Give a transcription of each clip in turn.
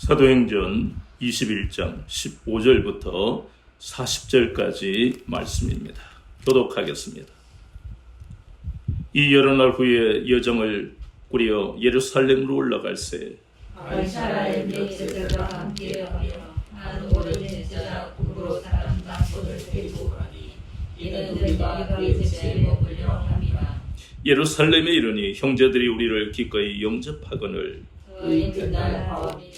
사도행전 21장 15절부터 40절까지 말씀입니다. 교독하겠습니다. 이 여러 날 후에 여정을 꾸려 예루살렘으로 올라갈새 바리사라의 명제들과 함께하며 한 오랜 제자 구브로 사람과 손을 들고 가니 이는 우리가 그의 집에 머물려 함이라. 예루살렘에 이르니 형제들이 우리를 기꺼이 영접하거늘 그의 그날 바울이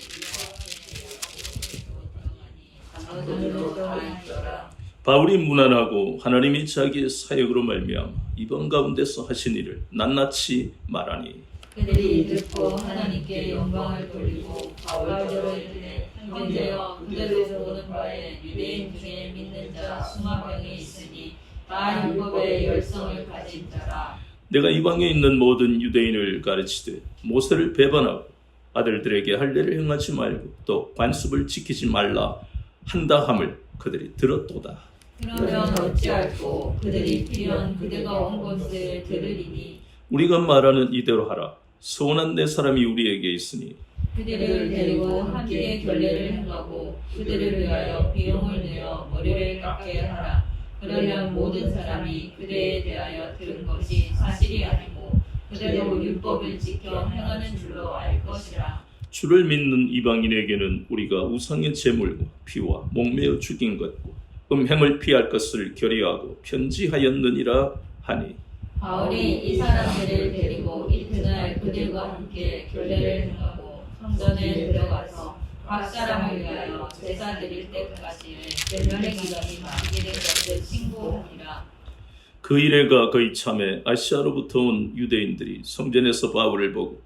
강호들로 가있더라. 바울이 무난하고 하나님이 자기의 사역으로 말미암아 이방 가운데서 하신 일을 낱낱이 말하니 그들이 듣고 하나님께 영광을 돌리고 바울대로 이르되 형제여 그대로 보는 바에 유대인 중에 믿는 자 수만 명이 있으니 다 율법의 열성을 가진 자라. 내가 이방에 있는 모든 유대인을 가르치되 모세를 배반하고 아들들에게 할례를 행하지 말고 또 관습을 지키지 말라 한다 함을 그들이 들었도다. 그러면 어찌할꼬 그들이 필연 그대가 온 곳을 들으리니 우리가 말하는 이대로 하라. 소원한 네 사람이 우리에게 있으니 그들을 데리고 함께 결례를 행하고 그들을 위하여 비용을 내어 머리를 깎게 하라. 그러면 모든 사람이 그대에 대하여 들은 것이 사실이 아니고 그대로 율법을 지켜 행하는 줄로 알 것이라. 주를 믿는 이방인에게는 우리가 우상의 제물과 피와 목매어 죽인 것과 음행을 피할 것을 결의하고 편지하였느니라 하니 바울이 이 사람들을 데리고 이튿날 그들과 함께 결례를 행하고 성전에 들어가서 각 사람을 위하여 제사 드릴 때까지의 연례 기간이 만기된 것을 신고하니라. 그 이래가 거의 참에 아시아로부터 온 유대인들이 성전에서 바울을 보고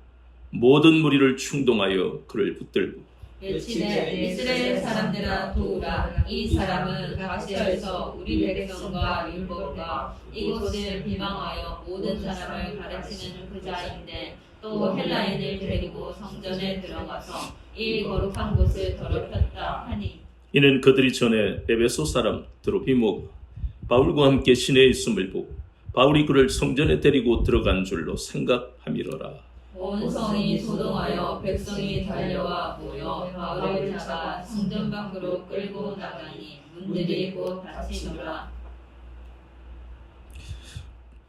모든 무리를 충동하여 그를 붙들고 외치되 이스라엘 사람들아 도우라. 이 사람은 각지에서 우리 백성과 율법과 이곳을 비방하여 모든 사람을 가르치는 그 자인데 또 헬라인을 데리고 성전에 들어가서 이 거룩한 곳을 더럽혔다 하니 이는 그들이 전에 에베소 사람 드로피모가 바울과 함께 시내에 있음을 보고 바울이 그를 성전에 데리고 들어간 줄로 생각함이로라. 온 성이 소동하여 백성이 달려와 모여 바울을 잡아 성전 밖으로 끌고 나가니 문들이 곧 닫히더라.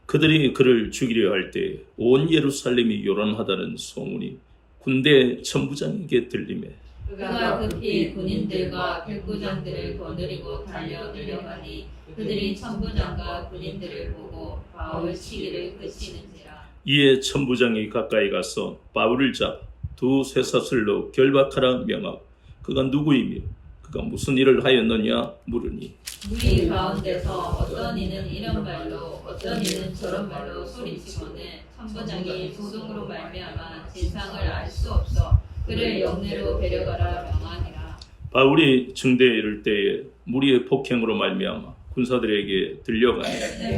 그들이 그를 죽이려 할 때 온 예루살렘이 요란하다는 소문이 군대 천부장에게 들리매 그가 급히 군인들과 백부장들을 거느리고 달려가니 그들이 천부장과 군인들을 보고 바울 치기를 끝이는지라. 이에 천부장이 가까이 가서 바울을 잡아 두 쇠사슬로 결박하라 명하고 그가 누구이며 그가 무슨 일을 하였느냐 물으니 무리 가운데서 어떤 이는 이런 말로 어떤 이는 저런 말로 소리치고는 천부장이 소동으로 말미암아 진상을 알 수 없어 그를 영내로 데려가라 명하니라. 바울이 증대에 이를 때에 무리의 폭행으로 말미암아 군사들에게 들려가니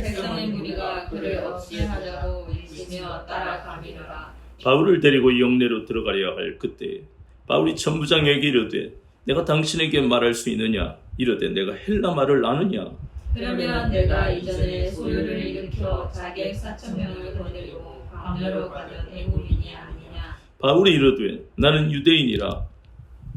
백성의 무리가 그를 없이 하자고 외치며 따라가미더라. 바울을 데리고 영내로 들어가려 할 그때 바울이 천부장에게 이르되 내가 당신에게 말할 수 있느냐 이르되 내가 헬라 말을 아느냐 그러면 내가 이전에 소요를 일으켜 자객 4,000명을 거느리고 광야로 가던 애국인이 아니냐. 바울이 이르되 나는 유대인이라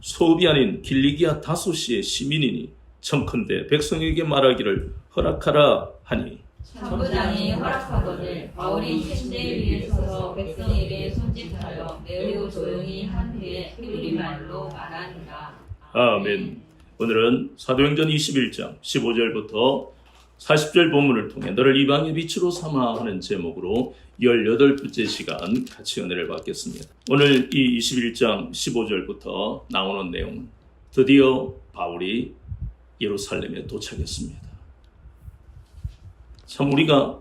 소읍이 아닌 길리기아 다소시의 시민이니 청컨대 백성에게 말하기를 허락하라 하니 천부장이 허락하거늘 바울이 침대 위에 서서 백성에게 손짓하여 매우 조용히 한 후에 히브리 말로 말하니라. 아멘. 오늘은 사도행전 21장 15절부터 40절 본문을 통해 너를 이방의 빛으로 삼아 하는 제목으로 18번째 시간 같이 은혜를 받겠습니다. 오늘 이 21장 15절부터 나오는 내용은 드디어 바울이 예루살렘에 도착했습니다. 참 우리가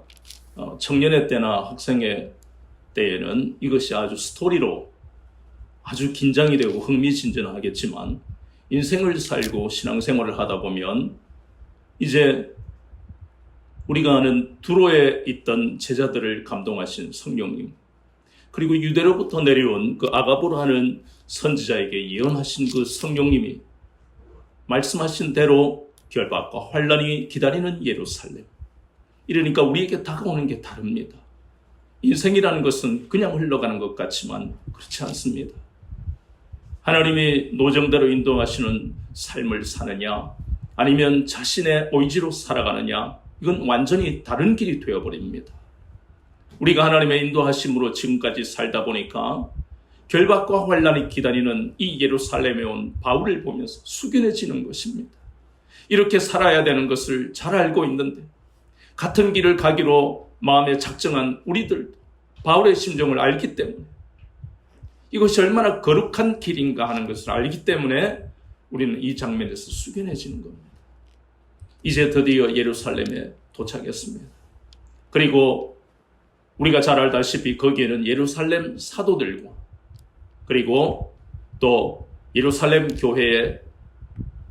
청년의 때나 학생의 때에는 이것이 아주 스토리로 아주 긴장이 되고 흥미진진하겠지만 인생을 살고 신앙생활을 하다 보면 이제 우리가 아는 두로에 있던 제자들을 감동하신 성령님 그리고 유대로부터 내려온 그 아가보라 하는 선지자에게 예언하신 그 성령님이 말씀하신 대로 결박과 환란이 기다리는 예루살렘 이러니까 우리에게 다가오는 게 다릅니다. 인생이라는 것은 그냥 흘러가는 것 같지만 그렇지 않습니다. 하나님이 노정대로 인도하시는 삶을 사느냐, 아니면 자신의 의지로 살아가느냐, 이건 완전히 다른 길이 되어버립니다. 우리가 하나님의 인도하심으로 지금까지 살다 보니까 결박과 환란이 기다리는 이 예루살렘에 온 바울을 보면서 숙연해지는 것입니다. 이렇게 살아야 되는 것을 잘 알고 있는데 같은 길을 가기로 마음에 작정한 우리들도 바울의 심정을 알기 때문에, 이것이 얼마나 거룩한 길인가 하는 것을 알기 때문에 우리는 이 장면에서 숙연해지는 겁니다. 이제 드디어 예루살렘에 도착했습니다. 그리고 우리가 잘 알다시피 거기에는 예루살렘 사도들과 그리고 또 예루살렘 교회의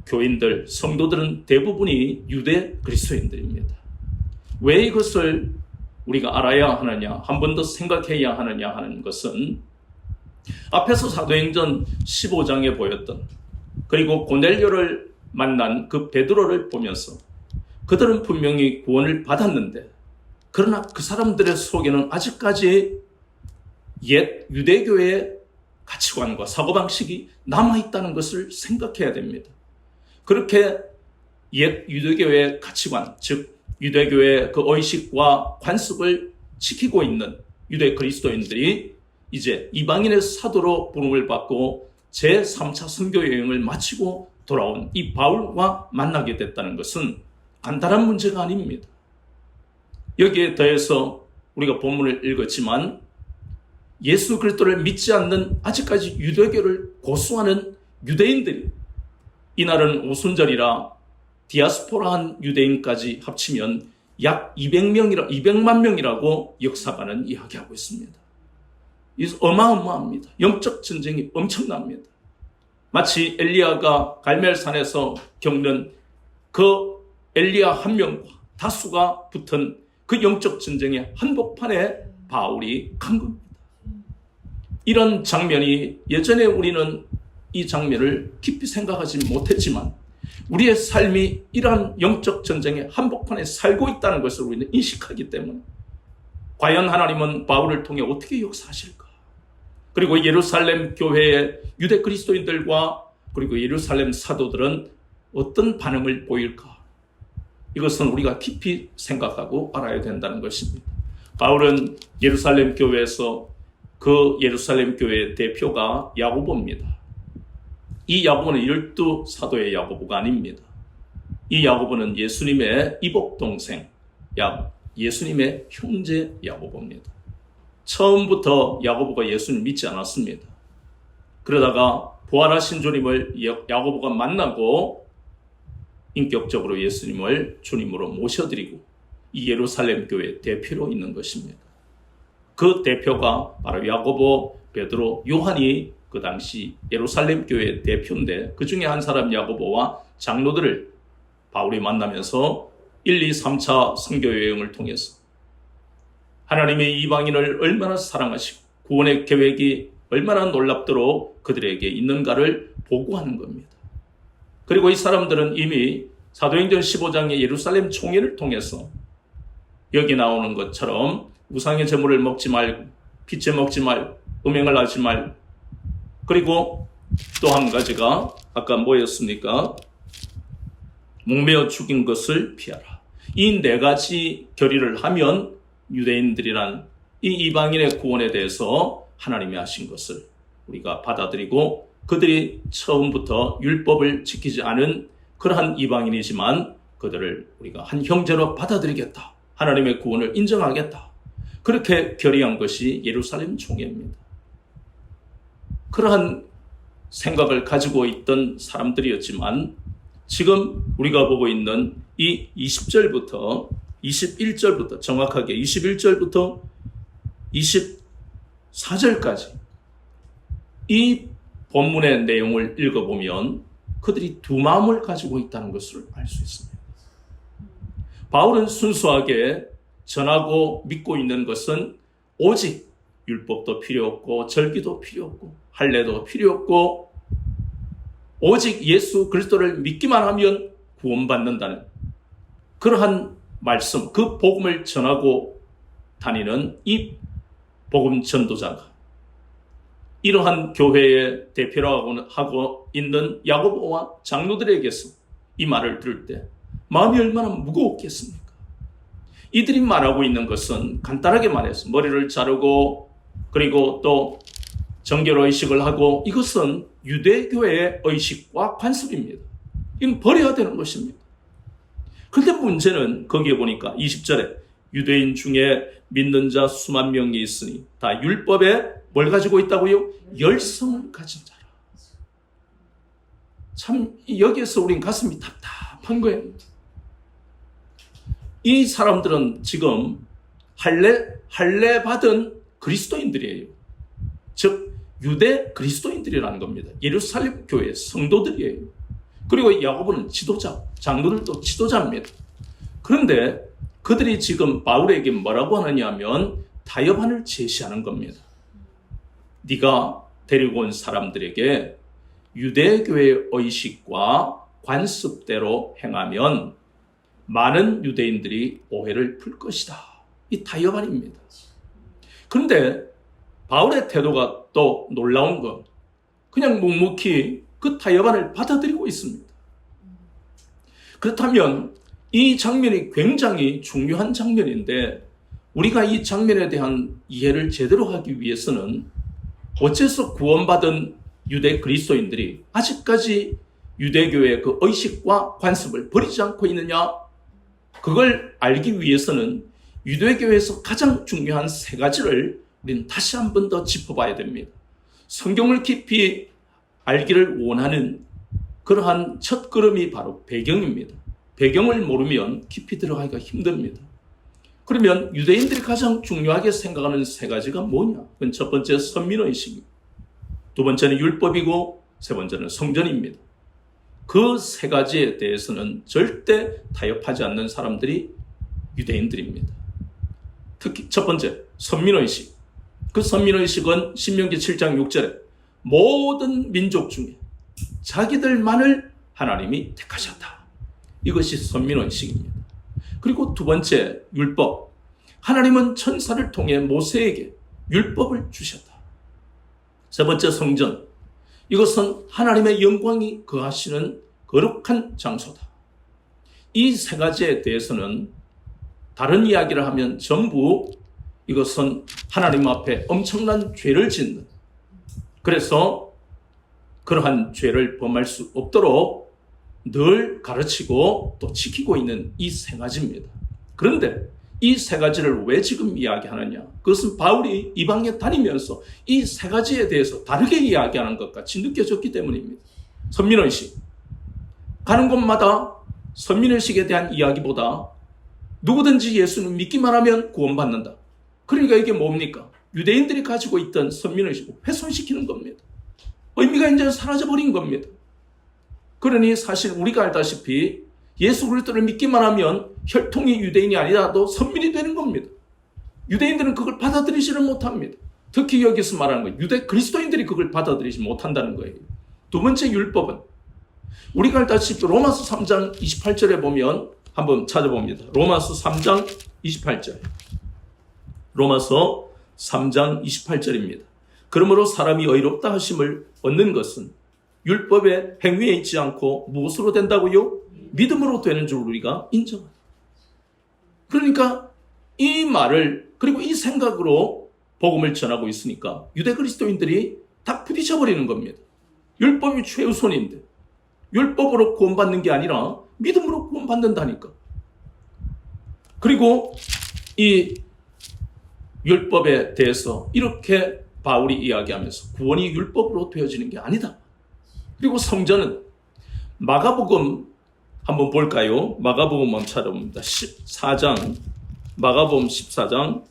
교인들, 성도들은 대부분이 유대 그리스도인들입니다. 왜 이것을 우리가 알아야 하느냐, 한 번 더 생각해야 하느냐 하는 것은 앞에서 사도행전 15장에 보였던, 그리고 고넬료를 만난 그 베드로를 보면서 그들은 분명히 구원을 받았는데, 그러나 그 사람들의 속에는 아직까지 옛 유대교의 가치관과 사고방식이 남아있다는 것을 생각해야 됩니다. 그렇게 옛 유대교의 가치관, 즉 유대교의 그 의식과 관습을 지키고 있는 유대 그리스도인들이 이제 이방인의 사도로 부름을 받고 제3차 선교 여행을 마치고 돌아온 이 바울과 만나게 됐다는 것은 간단한 문제가 아닙니다. 여기에 더해서 우리가 본문을 읽었지만 예수 그리스도를 믿지 않는 아직까지 유대교를 고수하는 유대인들이, 이날은 오순절이라 디아스포라한 유대인까지 합치면 약 200만 명이라고 역사가는 이야기하고 있습니다. 이 어마어마합니다. 영적 전쟁이 엄청납니다. 마치 엘리야가 갈멜산에서 겪는 그 엘리야 한 명과 다수가 붙은 그 영적 전쟁의 한복판에 바울이 간 겁니다. 이런 장면이, 예전에 우리는 이 장면을 깊이 생각하지 못했지만 우리의 삶이 이러한 영적 전쟁의 한복판에 살고 있다는 것을 우리는 인식하기 때문에, 과연 하나님은 바울을 통해 어떻게 역사하실까? 그리고 예루살렘 교회의 유대 그리스도인들과 그리고 예루살렘 사도들은 어떤 반응을 보일까? 이것은 우리가 깊이 생각하고 알아야 된다는 것입니다. 바울은 예루살렘 교회에서 그 예루살렘 교회의 대표가 야고보입니다. 이 야고보는 12사도의 야고보가 아닙니다. 이 야고보는 예수님의 이복동생, 예수님의 형제 야고보입니다. 처음부터 야고보가 예수님을 믿지 않았습니다. 그러다가 부활하신 주님을 야고보가 만나고 인격적으로 예수님을 주님으로 모셔드리고 이 예루살렘 교회 대표로 있는 것입니다. 그 대표가 바로 야고보, 베드로, 요한이 그 당시 예루살렘 교회 대표인데, 그 중에 한 사람 야고보와 장로들을 바울이 만나면서 1, 2, 3차 선교 여행을 통해서 하나님의 이방인을 얼마나 사랑하시고 구원의 계획이 얼마나 놀랍도록 그들에게 있는가를 보고하는 겁니다. 그리고 이 사람들은 이미 사도행전 15장의 예루살렘 총회를 통해서 여기 나오는 것처럼 우상의 제물을 먹지 말고, 피채 먹지 말고, 음행을 하지 말고, 그리고 또 한 가지가 아까 뭐였습니까? 목매어 죽인 것을 피하라. 이 네 가지 결의를 하면 유대인들이란 이 이방인의 구원에 대해서 하나님이 하신 것을 우리가 받아들이고, 그들이 처음부터 율법을 지키지 않은 그러한 이방인이지만 그들을 우리가 한 형제로 받아들이겠다, 하나님의 구원을 인정하겠다, 그렇게 결의한 것이 예루살렘 총회입니다. 그러한 생각을 가지고 있던 사람들이었지만 지금 우리가 보고 있는 이 20절부터 21절부터, 정확하게 21절부터 24절까지 이 본문의 내용을 읽어보면 그들이 두 마음을 가지고 있다는 것을 알 수 있습니다. 바울은 순수하게 전하고 믿고 있는 것은 오직 율법도 필요 없고 절기도 필요 없고 할례도 필요 없고 오직 예수 그리스도를 믿기만 하면 구원받는다는 그러한 말씀, 그 복음을 전하고 다니는 이 복음 전도자가 이러한 교회의 대표라고 하고 있는 야고보와 장로들에게서 이 말을 들을 때 마음이 얼마나 무거웠겠습니까? 이들이 말하고 있는 것은 간단하게 말해서 머리를 자르고 그리고 또 정결 의식을 하고 이것은 유대교회의 의식과 관습입니다. 이건 버려야 되는 것입니다. 그런데 문제는 거기에 보니까 20절에 유대인 중에 믿는 자 수만 명이 있으니 다 율법에 뭘 가지고 있다고요? 열성을 가진 자라. 참 여기에서 우린 가슴이 답답한 거예요. 이 사람들은 지금 할례 받은 그리스도인들이에요. 즉 유대 그리스도인들이라는 겁니다. 예루살렘 교회 성도들이에요. 그리고 야고보는 지도자, 장로들도 지도자입니다. 그런데 그들이 지금 바울에게 뭐라고 하느냐 하면 타협안을 제시하는 겁니다. 네가 데리고 온 사람들에게 유대교의 의식과 관습대로 행하면 많은 유대인들이 오해를 풀 것이다. 이 타협안입니다. 그런데 바울의 태도가 또 놀라운 건 그냥 묵묵히 그 타협안을 받아들이고 있습니다. 그렇다면 이 장면이 굉장히 중요한 장면인데 우리가 이 장면에 대한 이해를 제대로 하기 위해서는 어째서 구원받은 유대 그리스도인들이 아직까지 유대교의 그 의식과 관습을 버리지 않고 있느냐? 그걸 알기 위해서는 유대교에서 가장 중요한 세 가지를 우리는 다시 한 번 더 짚어봐야 됩니다. 성경을 깊이 알기를 원하는 그러한 첫 걸음이 바로 배경입니다. 배경을 모르면 깊이 들어가기가 힘듭니다. 그러면 유대인들이 가장 중요하게 생각하는 세 가지가 뭐냐? 그건 첫 번째 선민의식입니다. 두 번째는 율법이고 세 번째는 성전입니다. 그 세 가지에 대해서는 절대 타협하지 않는 사람들이 유대인들입니다. 특히 첫 번째 선민의식. 그 선민의식은 신명기 7장 6절에 모든 민족 중에 자기들만을 하나님이 택하셨다. 이것이 선민의식입니다. 그리고 두 번째 율법. 하나님은 천사를 통해 모세에게 율법을 주셨다. 세 번째 성전. 이것은 하나님의 영광이 거하시는 거룩한 장소다. 이 세 가지에 대해서는 다른 이야기를 하면 전부 이것은 하나님 앞에 엄청난 죄를 짓는, 그래서 그러한 죄를 범할 수 없도록 늘 가르치고 또 지키고 있는 이 세 가지입니다. 그런데 이 세 가지를 왜 지금 이야기하느냐? 그것은 바울이 이방에 다니면서 이 세 가지에 대해서 다르게 이야기하는 것 같이 느껴졌기 때문입니다. 선민의식. 가는 곳마다 선민의식에 대한 이야기보다 누구든지 예수는 믿기만 하면 구원받는다. 그러니까 이게 뭡니까? 유대인들이 가지고 있던 선민의식을 훼손시키는 겁니다. 의미가 이제 사라져버린 겁니다. 그러니 사실 우리가 알다시피 예수 그리스도를 믿기만 하면 혈통이 유대인이 아니라도 선민이 되는 겁니다. 유대인들은 그걸 받아들이지를 못합니다. 특히 여기서 말하는 건 유대 그리스도인들이 그걸 받아들이지 못한다는 거예요. 두 번째 율법은 우리가 알다시피 로마서 3장 28절에 보면 한번 찾아봅니다. 로마서 3장 28절. 로마서 3장 28절입니다. 그러므로 사람이 의롭다 하심을 얻는 것은 율법의 행위에 있지 않고 무엇으로 된다고요? 믿음으로 되는 줄 우리가 인정한다. 그러니까 이 말을 그리고 이 생각으로 복음을 전하고 있으니까 유대 그리스도인들이 다 부딪혀버리는 겁니다. 율법이 최우선인데 율법으로 구원받는 게 아니라 믿음으로 구원받는다니까. 그리고 이 율법에 대해서 이렇게 바울이 이야기하면서 구원이 율법으로 되어지는 게 아니다. 그리고 성전은 마가복음 한번 볼까요? 마가복음 한번 찾아봅니다. 14장, 마가복음 14장,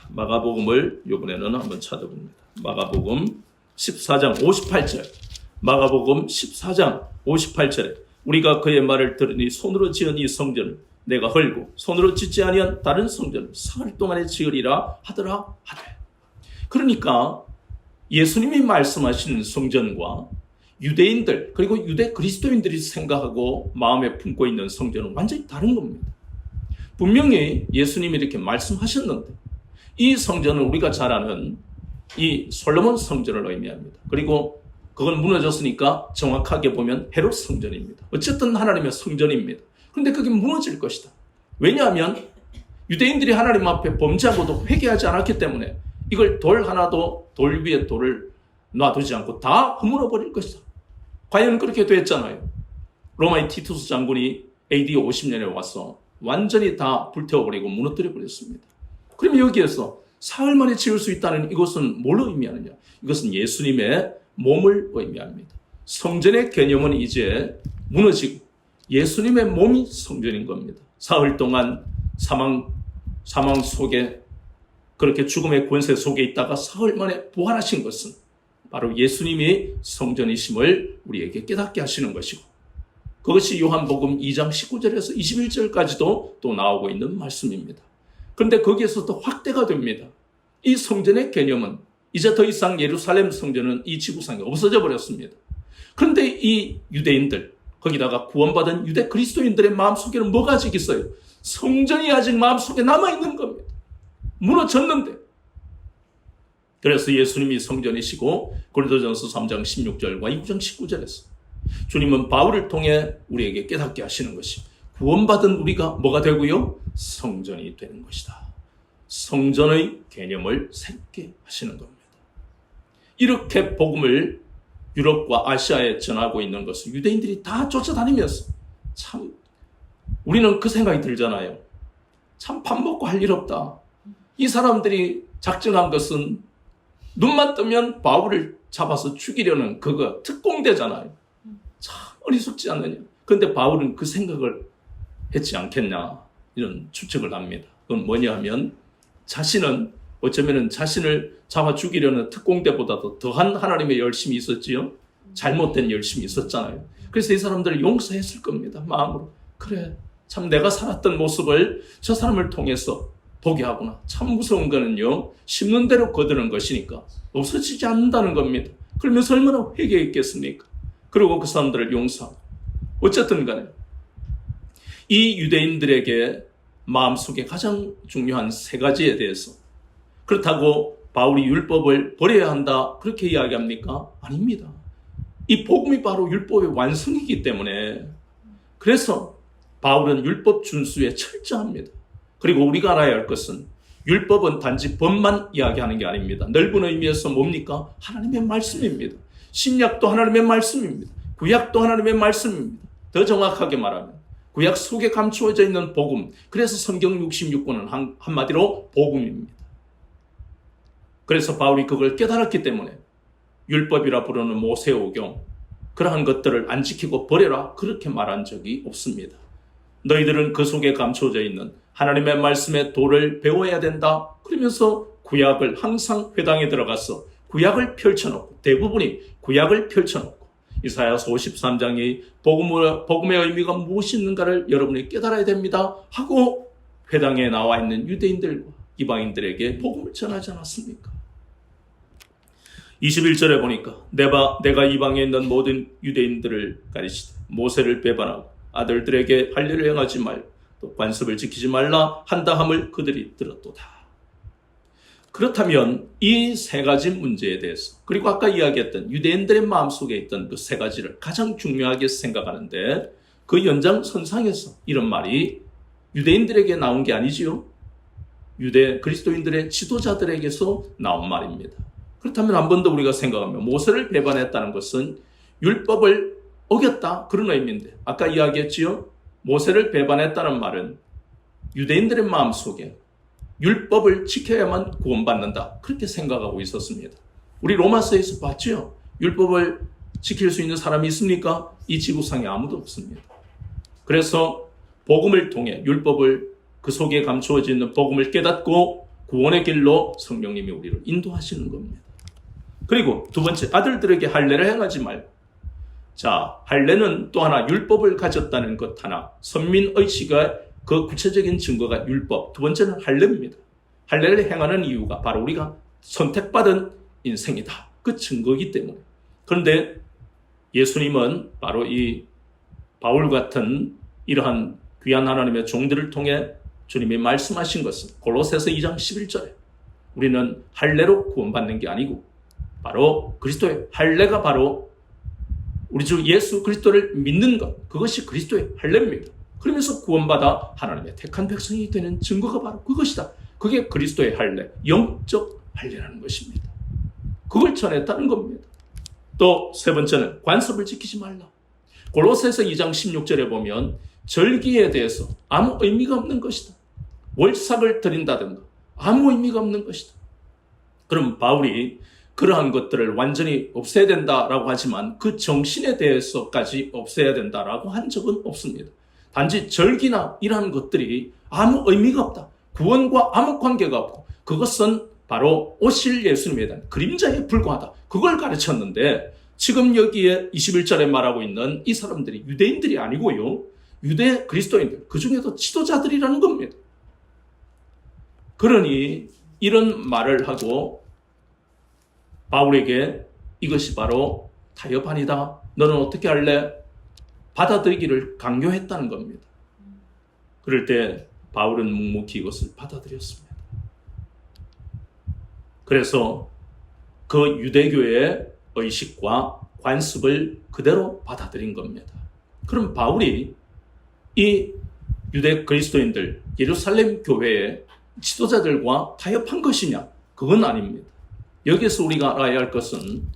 마가복음을 이번에는 한번 찾아봅니다. 마가복음 14장 58절, 마가복음 14장 58절에 우리가 그의 말을 들으니 손으로 지은 이 성전을 내가 헐고 손으로 짓지 아니한 다른 성전을 사흘 동안에 지으리라 하더라 하되. 그러니까 예수님이 말씀하시는 성전과 유대인들 그리고 유대 그리스도인들이 생각하고 마음에 품고 있는 성전은 완전히 다른 겁니다. 분명히 예수님이 이렇게 말씀하셨는데 이 성전은 우리가 잘 아는 이 솔로몬 성전을 의미합니다. 그리고 그건 무너졌으니까 정확하게 보면 헤롯 성전입니다. 어쨌든 하나님의 성전입니다. 그런데 그게 무너질 것이다. 왜냐하면 유대인들이 하나님 앞에 범죄하고도 회개하지 않았기 때문에 이걸 돌 하나도 돌 위에 돌을 놔두지 않고 다 허물어 버릴 것이다. 과연 그렇게 됐잖아요. 로마의 티투스 장군이 AD 50년에 와서 완전히 다 불태워버리고 무너뜨려 버렸습니다. 그러면 여기에서 사흘 만에 지을 수 있다는 이것은 뭘 의미하느냐? 이것은 예수님의 몸을 의미합니다. 성전의 개념은 이제 무너지고 예수님의 몸이 성전인 겁니다. 사흘 동안 사망 속에 그렇게 죽음의 권세 속에 있다가 사흘 만에 부활하신 것은 바로 예수님이 성전이심을 우리에게 깨닫게 하시는 것이고 그것이 요한복음 2장 19절에서 21절까지도 또 나오고 있는 말씀입니다. 그런데 거기에서 또 확대가 됩니다. 이 성전의 개념은 이제 더 이상 예루살렘 성전은 이 지구상에 없어져 버렸습니다. 그런데 이 유대인들 거기다가 구원받은 유대 그리스도인들의 마음속에는 뭐가 아직 있어요? 성전이 아직 마음속에 남아있는 겁니다. 무너졌는데. 그래서 예수님이 성전이시고 고린도전서 3장 16절과 6장 19절에서 주님은 바울을 통해 우리에게 깨닫게 하시는 것이 구원받은 우리가 뭐가 되고요? 성전이 되는 것이다. 성전의 개념을 새롭게 하시는 겁니다. 이렇게 복음을 유럽과 아시아에 전하고 있는 것을 유대인들이 다 쫓아다니면서 참 우리는 그 생각이 들잖아요. 참 밥 먹고 할 일 없다. 이 사람들이 작정한 것은 눈만 뜨면 바울을 잡아서 죽이려는 그거 특공대잖아요. 참 어리석지 않느냐. 그런데 바울은 그 생각을 했지 않겠냐 이런 추측을 합니다. 그건 뭐냐 하면 자신은 어쩌면 자신을 잡아 죽이려는 특공대보다도 더한 하나님의 열심이 있었지요. 잘못된 열심이 있었잖아요. 그래서 이 사람들을 용서했을 겁니다. 마음으로. 그래 참 내가 살았던 모습을 저 사람을 통해서 보게 하구나. 참 무서운 거는요. 심는 대로 거두는 것이니까 없어지지 않는다는 겁니다. 그러면서 얼마나 회개했겠습니까? 그리고 그 사람들을 용서하고. 어쨌든 간에 이 유대인들에게 마음속에 가장 중요한 세 가지에 대해서 그렇다고 바울이 율법을 버려야 한다 그렇게 이야기합니까? 아닙니다. 이 복음이 바로 율법의 완성이기 때문에 그래서 바울은 율법 준수에 철저합니다. 그리고 우리가 알아야 할 것은 율법은 단지 법만 이야기하는 게 아닙니다. 넓은 의미에서 뭡니까? 하나님의 말씀입니다. 신약도 하나님의 말씀입니다. 구약도 하나님의 말씀입니다. 더 정확하게 말하면 구약 속에 감추어져 있는 복음. 그래서 성경 66권은 한마디로 복음입니다. 그래서 바울이 그걸 깨달았기 때문에 율법이라 부르는 모세오경 그러한 것들을 안 지키고 버려라 그렇게 말한 적이 없습니다. 너희들은 그 속에 감춰져 있는 하나님의 말씀의 도를 배워야 된다. 그러면서 구약을 항상 회당에 들어가서 구약을 펼쳐놓고 대부분이 구약을 펼쳐놓고 이사야서 53장이 복음의 의미가 무엇인가를 여러분이 깨달아야 됩니다 하고 회당에 나와 있는 유대인들과 이방인들에게 복음을 전하지 않았습니까? 21절에 보니까 내가 이방에 있는 모든 유대인들을 가리치되 모세를 배반하고 아들들에게 할례를 행하지 말고 또 관습을 지키지 말라 한다 함을 그들이 들었도다. 그렇다면 이 세 가지 문제에 대해서 그리고 아까 이야기했던 유대인들의 마음속에 있던 그 세 가지를 가장 중요하게 생각하는데 그 연장선상에서 이런 말이 유대인들에게 나온 게 아니지요. 유대 그리스도인들의 지도자들에게서 나온 말입니다. 그렇다면 한 번 더 우리가 생각하면 모세를 배반했다는 것은 율법을 어겼다 그런 의미인데 아까 이야기했지요. 모세를 배반했다는 말은 유대인들의 마음속에 율법을 지켜야만 구원받는다 그렇게 생각하고 있었습니다. 우리 로마서에서 봤죠. 율법을 지킬 수 있는 사람이 있습니까? 이 지구상에 아무도 없습니다. 그래서 복음을 통해 율법을 그 속에 감추어져 있는 복음을 깨닫고 구원의 길로 성령님이 우리를 인도하시는 겁니다. 그리고 두 번째 아들들에게 할례를 행하지 말고 자 할례는 또 하나 율법을 가졌다는 것 하나 선민의식의 그 구체적인 증거가 율법 두 번째는 할례입니다. 할례를 행하는 이유가 바로 우리가 선택받은 인생이다. 그 증거이기 때문에 그런데 예수님은 바로 이 바울 같은 이러한 귀한 하나님의 종들을 통해 주님이 말씀하신 것은 골로새서 2장 11절에 우리는 할례로 구원받는 게 아니고 바로 그리스도의 할례가 바로 우리 주 예수 그리스도를 믿는 것, 그것이 그리스도의 할례입니다. 그러면서 구원받아 하나님의 택한 백성이 되는 증거가 바로 그것이다. 그게 그리스도의 할례, 영적 할례라는 것입니다. 그걸 전했다는 겁니다. 또 세 번째는 관습을 지키지 말라. 골로새서 2장 16절에 보면 절기에 대해서 아무 의미가 없는 것이다. 월삭을 드린다든가 아무 의미가 없는 것이다. 그럼 바울이 그러한 것들을 완전히 없애야 된다라고 하지만 그 정신에 대해서까지 없애야 된다라고 한 적은 없습니다. 단지 절기나 이러한 것들이 아무 의미가 없다. 구원과 아무 관계가 없고 그것은 바로 오실 예수님에 대한 그림자에 불과하다. 그걸 가르쳤는데 지금 여기에 21절에 말하고 있는 이 사람들이 유대인들이 아니고요. 유대 그리스도인들, 그 중에도 지도자들이라는 겁니다. 그러니 이런 말을 하고 바울에게 이것이 바로 타협안이다. 너는 어떻게 할래? 받아들이기를 강요했다는 겁니다. 그럴 때 바울은 묵묵히 이것을 받아들였습니다. 그래서 그 유대교의 의식과 관습을 그대로 받아들인 겁니다. 그럼 바울이 이 유대 그리스도인들, 예루살렘 교회의 지도자들과 타협한 것이냐? 그건 아닙니다. 여기에서 우리가 알아야 할 것은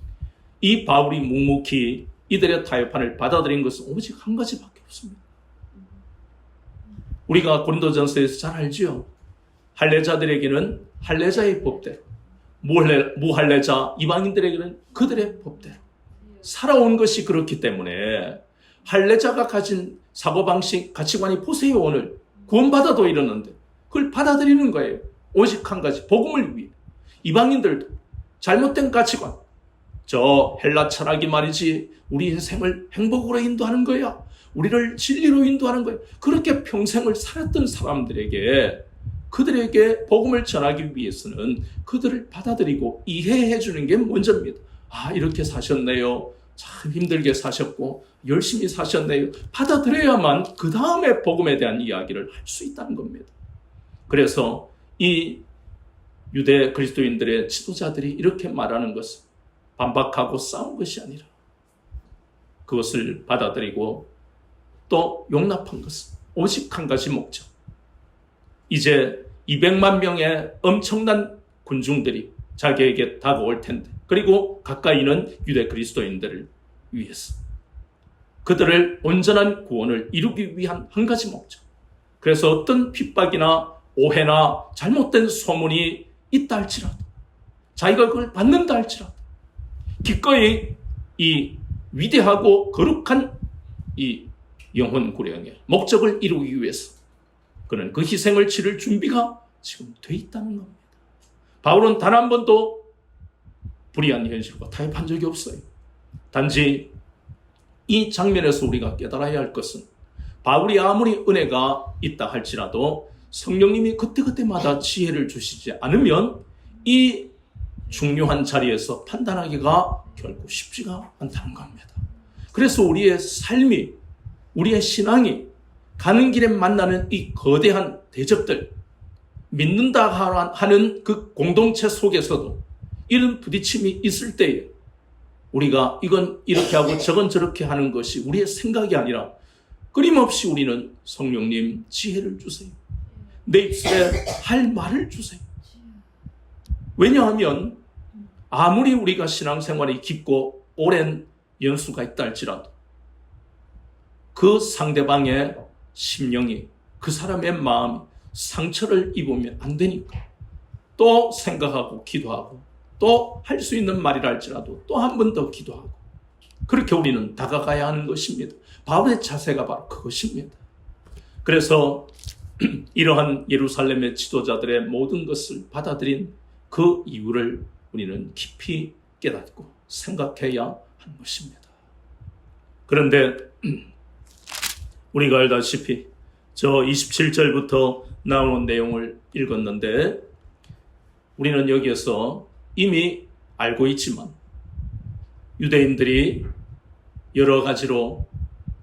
이 바울이 묵묵히 이들의 타협안을 받아들인 것은 오직 한 가지밖에 없습니다. 우리가 고린도전서에서 잘 알지요. 할례자들에게는 할례자의 법대로, 무할례자 이방인들에게는 그들의 법대로 살아온 것이 그렇기 때문에 할례자가 가진 사고방식, 가치관이 보세요. 오늘 구원받아도 이러는데 그걸 받아들이는 거예요. 오직 한 가지, 복음을 위해. 이방인들도 잘못된 가치관, 저 헬라 철학이 말이지 우리 인생을 행복으로 인도하는 거야. 우리를 진리로 인도하는 거야. 그렇게 평생을 살았던 사람들에게, 그들에게 복음을 전하기 위해서는 그들을 받아들이고 이해해 주는 게 먼저입니다. 아, 이렇게 사셨네요. 참 힘들게 사셨고 열심히 사셨네요. 받아들여야만 그 다음에 복음에 대한 이야기를 할 수 있다는 겁니다. 그래서 이 유대 그리스도인들의 지도자들이 이렇게 말하는 것은 반박하고 싸운 것이 아니라 그것을 받아들이고 또 용납한 것은 오직 한 가지 목적. 이제 200만 명의 엄청난 군중들이 자기에게 다가올 텐데, 그리고 가까이는 유대 그리스도인들을 위해서 그들을 온전한 구원을 이루기 위한 한 가지 목적. 그래서 어떤 핍박이나 오해나 잘못된 소문이 있다 할지라도, 자기가 그걸 받는다 할지라도 기꺼이 이 위대하고 거룩한 이 영혼 구령의 목적을 이루기 위해서 그는 그 희생을 치를 준비가 지금 돼 있다는 겁니다. 바울은 단 한 번도 불의한 현실과 타협한 적이 없어요. 단지 이 장면에서 우리가 깨달아야 할 것은 바울이 아무리 은혜가 있다 할지라도 성령님이 그때그때마다 지혜를 주시지 않으면 이 중요한 자리에서 판단하기가 결코 쉽지가 않다는 겁니다. 그래서 우리의 삶이, 우리의 신앙이 가는 길에 만나는 이 거대한 대적들, 믿는다 하는 그 공동체 속에서도 이런 부딪힘이 있을 때에 우리가 이건 이렇게 하고 저건 저렇게 하는 것이 우리의 생각이 아니라 끊임없이 우리는 성령님 지혜를 주세요. 내 입술에 할 말을 주세요. 왜냐하면 아무리 우리가 신앙생활이 깊고 오랜 연수가 있다 할지라도 그 상대방의 심령이, 그 사람의 마음이 상처를 입으면 안 되니까 또 생각하고 기도하고 또 할 수 있는 말이라 할지라도 또 한 번 더 기도하고, 그렇게 우리는 다가가야 하는 것입니다. 바울의 자세가 바로 그것입니다. 그래서 이러한 예루살렘의 지도자들의 모든 것을 받아들인 그 이유를 우리는 깊이 깨닫고 생각해야 하는 것입니다. 그런데 우리가 알다시피 저 27절부터 나오는 내용을 읽었는데 우리는 여기에서 이미 알고 있지만 유대인들이 여러 가지로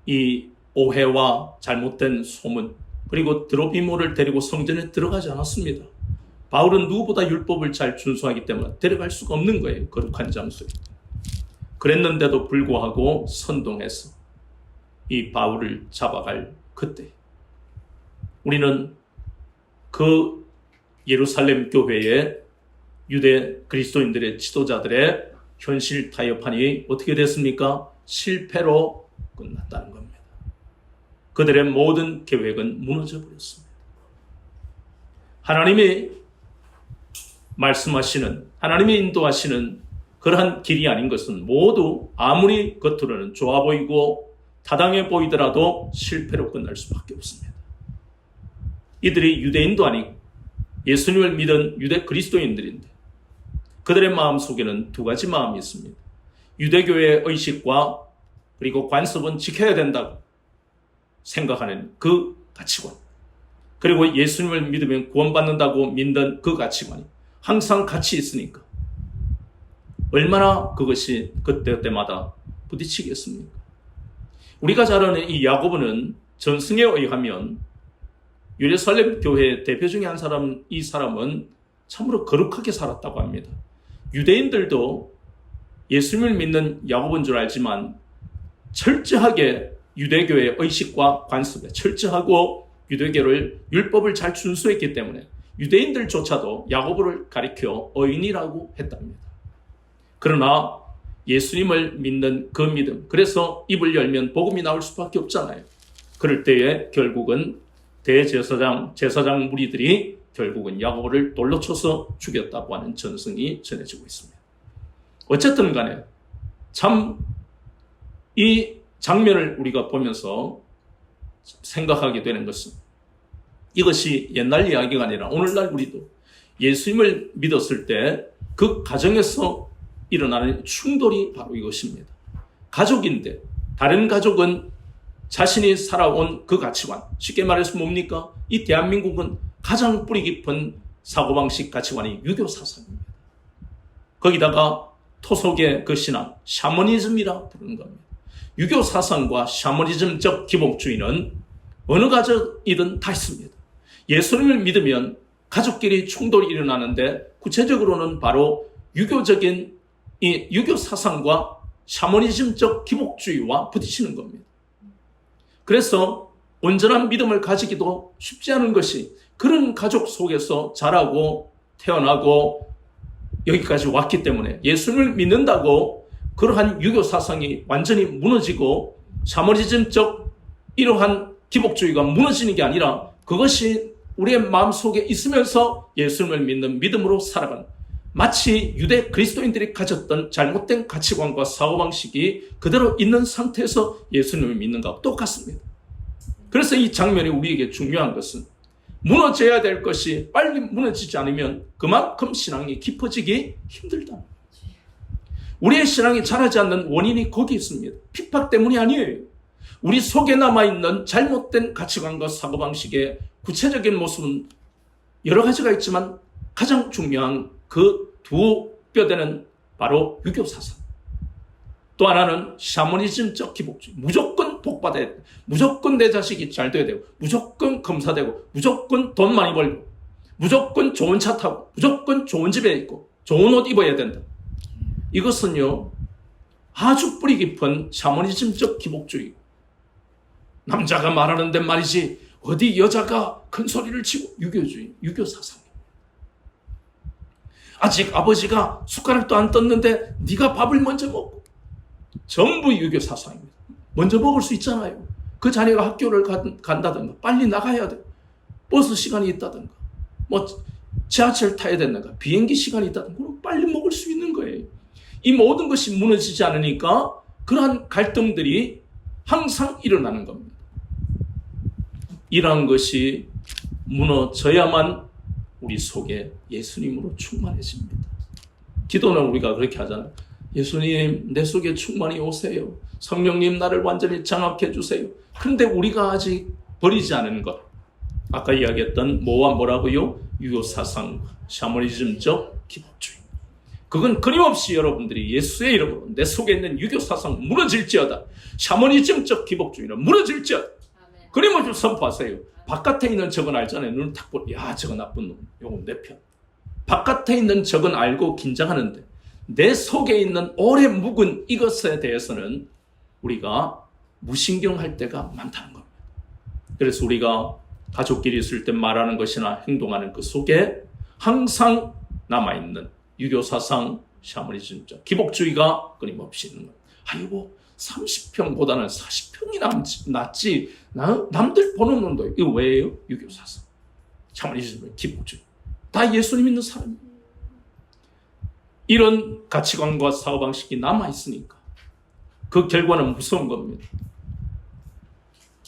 이 오해와 잘못된 소문, 그리고 드로피모를 데리고 성전에 들어가지 않았습니다. 바울은 누구보다 율법을 잘 준수하기 때문에 데려갈 수가 없는 거예요. 거룩한 장소에. 그랬는데도 불구하고 선동해서 이 바울을 잡아갈 그때 우리는 그 예루살렘 교회의 유대 그리스도인들의 지도자들의 현실 타협판이 어떻게 됐습니까? 실패로 끝났다는 겁니다. 그들의 모든 계획은 무너져 버렸습니다. 하나님이 말씀하시는, 하나님이 인도하시는 그러한 길이 아닌 것은 모두 아무리 겉으로는 좋아 보이고 타당해 보이더라도 실패로 끝날 수밖에 없습니다. 이들이 유대인도 아니고 예수님을 믿은 유대 그리스도인들인데 그들의 마음속에는 두 가지 마음이 있습니다. 유대교의 의식과 그리고 관습은 지켜야 된다고 생각하는 그 가치관, 그리고 예수님을 믿으면 구원받는다고 믿는 그 가치관이 항상 같이 있으니까 얼마나 그것이 그때마다 부딪히겠습니까? 우리가 잘 아는 이 야고보는 전승에 의하면 예루살렘 교회의 대표 중에 한 사람, 이 사람은 참으로 거룩하게 살았다고 합니다. 유대인들도 예수님을 믿는 야고보인 줄 알지만 철저하게 유대교의 의식과 관습에 철저하고 유대교를 율법을 잘 준수했기 때문에 유대인들조차도 야고보를 가리켜 의인이라고 했답니다. 그러나 예수님을 믿는 그 믿음, 그래서 입을 열면 복음이 나올 수밖에 없잖아요. 그럴 때에 결국은 제사장 무리들이 결국은 야고보를 돌로 쳐서 죽였다고 하는 전승이 전해지고 있습니다. 어쨌든 간에 참 이 장면을 우리가 보면서 생각하게 되는 것은 이것이 옛날 이야기가 아니라 오늘날 우리도 예수님을 믿었을 때 그 가정에서 일어나는 충돌이 바로 이것입니다. 가족인데 다른 가족은 자신이 살아온 그 가치관, 쉽게 말해서 뭡니까? 이 대한민국은 가장 뿌리 깊은 사고방식 가치관이 유교 사상입니다. 거기다가 토속의 그 신앙, 샤머니즘이라 부르는 겁니다. 유교 사상과 샤머니즘적 기복주의는 어느 가족이든 다 있습니다. 예수님을 믿으면 가족끼리 충돌이 일어나는데 구체적으로는 바로 유교적인 이 유교 사상과 샤머니즘적 기복주의와 부딪히는 겁니다. 그래서 온전한 믿음을 가지기도 쉽지 않은 것이 그런 가족 속에서 자라고 태어나고 여기까지 왔기 때문에 예수님을 믿는다고 그러한 유교 사상이 완전히 무너지고 샤머니즘적 이러한 기복주의가 무너지는 게 아니라 그것이 우리의 마음속에 있으면서 예수님을 믿는 믿음으로 살아가는, 마치 유대 그리스도인들이 가졌던 잘못된 가치관과 사고방식이 그대로 있는 상태에서 예수님을 믿는 것과 똑같습니다. 그래서 이 장면이 우리에게 중요한 것은 무너져야 될 것이 빨리 무너지지 않으면 그만큼 신앙이 깊어지기 힘들다. 우리의 신앙이 자라지 않는 원인이 거기 있습니다. 핍박 때문이 아니에요. 우리 속에 남아있는 잘못된 가치관과 사고방식의 구체적인 모습은 여러 가지가 있지만 가장 중요한 그 두 뼈대는 바로 유교 사상. 또 하나는 샤머니즘적 기복주의. 무조건 복받아야 되고, 무조건 내 자식이 잘 돼야 되고, 무조건 검사되고, 무조건 돈 많이 벌고, 무조건 좋은 차 타고, 무조건 좋은 집에 있고, 좋은 옷 입어야 된다. 이것은요, 아주 뿌리 깊은 샤머니즘적 기복주의. 남자가 말하는데 말이지 어디 여자가 큰 소리를 치고, 유교주의, 유교 사상. 아직 아버지가 숟가락도 안 떴는데 네가 밥을 먼저 먹고. 전부 유교 사상입니다. 먼저 먹을 수 있잖아요. 그 자녀가 학교를 간다든가 빨리 나가야 돼. 버스 시간이 있다든가 뭐 지하철 타야 된다든가 비행기 시간이 있다든가 빨리 먹을 수 있는 거예요. 이 모든 것이 무너지지 않으니까 그러한 갈등들이 항상 일어나는 겁니다. 이러한 것이 무너져야만 우리 속에 예수님으로 충만해집니다. 기도는 우리가 그렇게 하잖아요. 예수님, 내 속에 충만히 오세요. 성령님, 나를 완전히 장악해 주세요. 그런데 우리가 아직 버리지 않은 것, 아까 이야기했던 뭐와 뭐라고요? 유교 사상, 샤머니즘적 기복주의. 그건 끊임없이 여러분들이 예수의 이름으로 내 속에 있는 유교 사상 무너질지어다. 샤머니즘적 기복주의는 무너질지어다. 끊임없이 선포하세요. 바깥에 있는 저건 알잖아요. 눈을 탁 보고, 야, 저거 나쁜 놈. 요건 내 편. 바깥에 있는 적은 알고 긴장하는데 내 속에 있는 오래 묵은 이것에 대해서는 우리가 무신경할 때가 많다는 겁니다. 그래서 우리가 가족끼리 있을 때 말하는 것이나 행동하는 그 속에 항상 남아있는 유교사상, 샤머니즘적, 기복주의가 끊임없이 있는 거예요. 아이고 30평보다는 40평이 낫지. 남들 보는 놈도 이거 왜예요? 유교사상, 샤머니즘, 기복주의. 다 예수님 믿는 사람이에요. 이런 가치관과 사고방식이 남아있으니까 그 결과는 무서운 겁니다.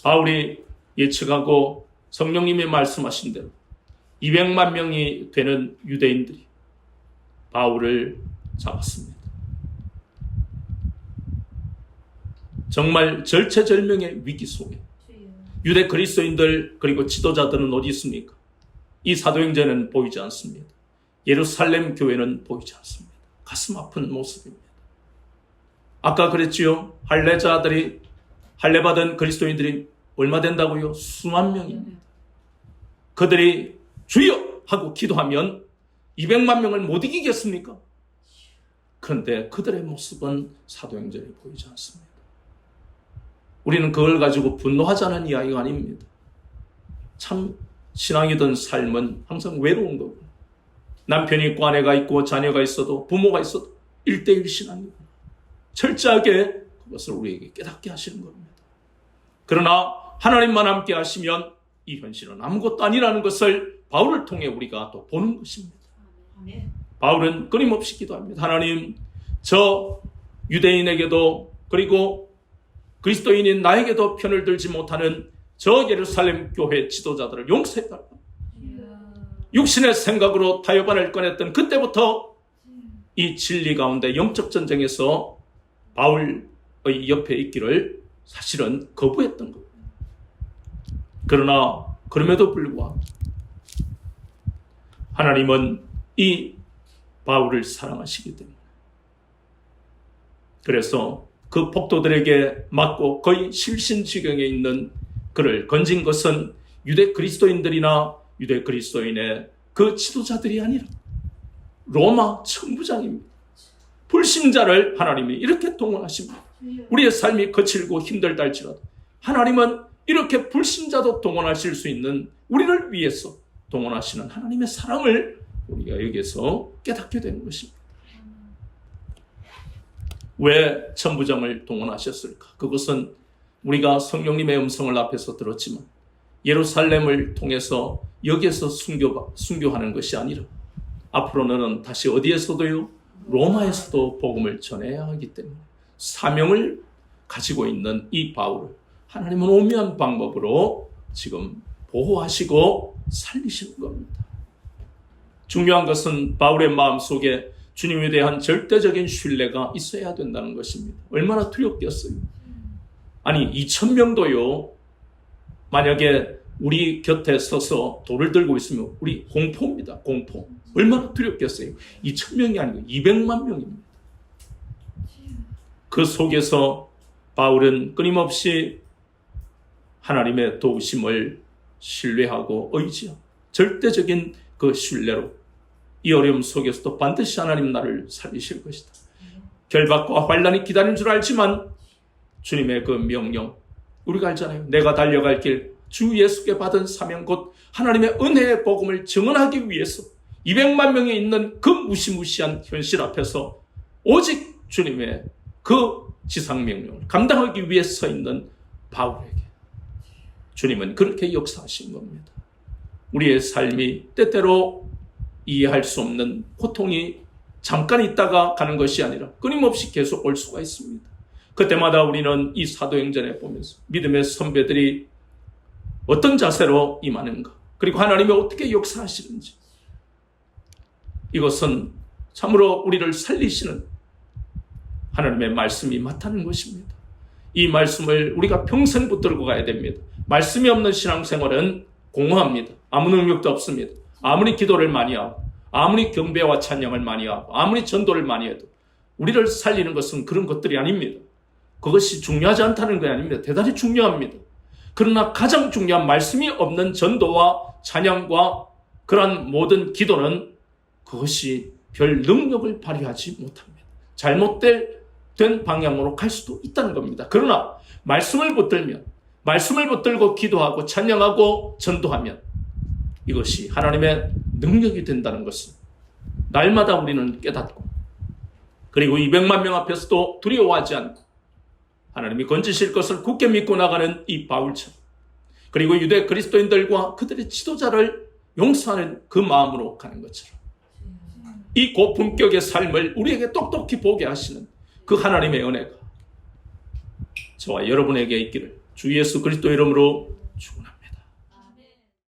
바울이 예측하고 성령님이 말씀하신 대로 200만 명이 되는 유대인들이 바울을 잡았습니다. 정말 절체절명의 위기 속에 유대 그리스도인들 그리고 지도자들은 어디 있습니까? 이 사도행전에는 보이지 않습니다. 예루살렘 교회는 보이지 않습니다. 가슴 아픈 모습입니다. 아까 그랬지요. 할례받은 그리스도인들이 얼마 된다고요? 수만 명입니다. 그들이 주여 하고 기도하면 200만 명을 못 이기겠습니까? 그런데 그들의 모습은 사도행전에 보이지 않습니다. 우리는 그걸 가지고 분노하자는 이야기가 아닙니다. 참 신앙이든 삶은 항상 외로운 거고 남편이 있고 아내가 있고 자녀가 있어도 부모가 있어도 1:1 신앙이구나. 철저하게 그것을 우리에게 깨닫게 하시는 겁니다. 그러나 하나님만 함께 하시면 이 현실은 아무것도 아니라는 것을 바울을 통해 우리가 또 보는 것입니다. 바울은 끊임없이 기도합니다. 하나님, 저 유대인에게도 그리고 그리스도인인 나에게도 편을 들지 못하는 저 예루살렘 교회 지도자들을 용서해달라. 육신의 생각으로 타협안을 꺼냈던 그때부터 이 진리 가운데 영적 전쟁에서 바울의 옆에 있기를 사실은 거부했던 겁니다. 그러나 그럼에도 불구하고 하나님은 이 바울을 사랑하시기 때문에 그래서 그 폭도들에게 맞고 거의 실신지경에 있는 그를 건진 것은 유대 그리스도인들이나 유대 그리스도인의 그 지도자들이 아니라 로마 천부장입니다. 불신자를 하나님이 이렇게 동원하십니다. 우리의 삶이 거칠고 힘들다 할지라도 하나님은 이렇게 불신자도 동원하실 수 있는 우리를 위해서 동원하시는 하나님의 사랑을 우리가 여기에서 깨닫게 되는 것입니다. 왜 천부장을 동원하셨을까? 그것은 우리가 성령님의 음성을 앞에서 들었지만 예루살렘을 통해서 여기에서 순교하는 것이 아니라 앞으로는 다시 어디에서도요? 로마에서도 복음을 전해야 하기 때문에 사명을 가지고 있는 이 바울을 하나님은 오묘한 방법으로 지금 보호하시고 살리시는 겁니다. 중요한 것은 바울의 마음속에 주님에 대한 절대적인 신뢰가 있어야 된다는 것입니다. 얼마나 두렵겠어요. 아니 2,000명도요. 만약에 우리 곁에 서서 돌을 들고 있으면 우리 공포입니다. 공포. 얼마나 두렵겠어요. 2,000명이 아니고 200만 명입니다. 그 속에서 바울은 끊임없이 하나님의 도우심을 신뢰하고 의지하고 절대적인 그 신뢰로 이 어려움 속에서도 반드시 하나님 나를 살리실 것이다. 결박과 환난이 기다리는 줄 알지만 주님의 그 명령 우리가 알잖아요. 내가 달려갈 길 주 예수께 받은 사명 곧 하나님의 은혜의 복음을 증언하기 위해서 200만 명이 있는 그 무시무시한 현실 앞에서 오직 주님의 그 지상명령을 감당하기 위해 서 있는 바울에게 주님은 그렇게 역사하신 겁니다. 우리의 삶이 때때로 이해할 수 없는 고통이 잠깐 있다가 가는 것이 아니라 끊임없이 계속 올 수가 있습니다. 그때마다 우리는 이 사도행전에 보면서 믿음의 선배들이 어떤 자세로 임하는가 그리고 하나님이 어떻게 역사하시는지 이것은 참으로 우리를 살리시는 하나님의 말씀이 맞다는 것입니다. 이 말씀을 우리가 평생 붙들고 가야 됩니다. 말씀이 없는 신앙생활은 공허합니다. 아무 능력도 없습니다. 아무리 기도를 많이 하고 아무리 경배와 찬양을 많이 하고 아무리 전도를 많이 해도 우리를 살리는 것은 그런 것들이 아닙니다. 그것이 중요하지 않다는 게 아닙니다. 대단히 중요합니다. 그러나 가장 중요한 말씀이 없는 전도와 찬양과 그러한 모든 기도는 그것이 별 능력을 발휘하지 못합니다. 잘못된 방향으로 갈 수도 있다는 겁니다. 그러나 말씀을 붙들고 기도하고 찬양하고 전도하면 이것이 하나님의 능력이 된다는 것을 날마다 우리는 깨닫고, 그리고 200만 명 앞에서도 두려워하지 않고 하나님이 건지실 것을 굳게 믿고 나가는 이 바울처럼, 그리고 유대 그리스도인들과 그들의 지도자를 용서하는 그 마음으로 가는 것처럼 이 고품격의 삶을 우리에게 똑똑히 보게 하시는 그 하나님의 은혜가 저와 여러분에게 있기를 주 예수 그리스도 이름으로 축원합니다.